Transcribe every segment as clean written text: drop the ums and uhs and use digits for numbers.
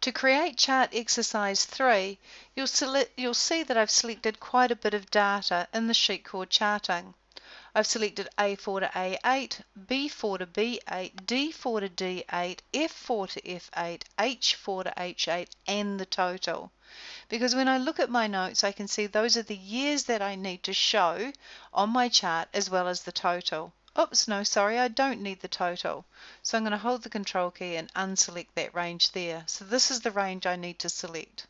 To create chart exercise 3, you'll see that I've selected quite a bit of data in the sheet called charting. I've selected A4 to A8, B4 to B8, D4 to D8, F4 to F8, H4 to H8, and the total. Because when I look at my notes, I can see those are the years that I need to show on my chart as well as the total. Oops, no, sorry, I don't need the total. So I'm going to hold the control key and unselect that range there. So this is the range I need to select.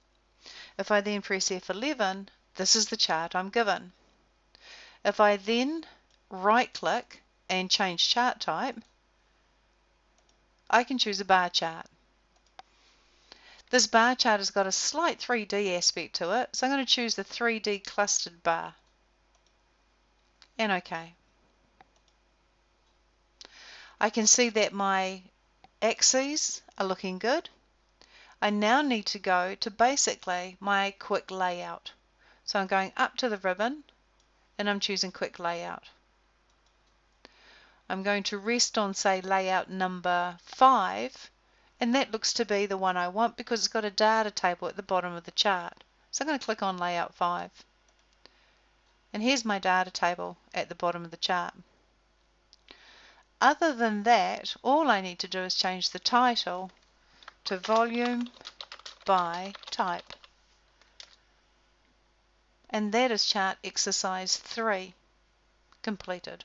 If I then press F11, this is the chart I'm given. If I then right-click and change chart type, I can choose a bar chart. This bar chart has got a slight 3D aspect to it, so I'm going to choose the 3D clustered bar. And OK. I can see that my axes are looking good. I now need to go to basically my quick layout. So I'm going up to the ribbon and I'm choosing quick layout. I'm going to rest on, say, layout number 5, and that looks to be the one I want because it's got a data table at the bottom of the chart. So I'm going to click on layout 5. And here's my data table at the bottom of the chart. Other than that, all I need to do is change the title to volume by type. And that is chart exercise 3 completed.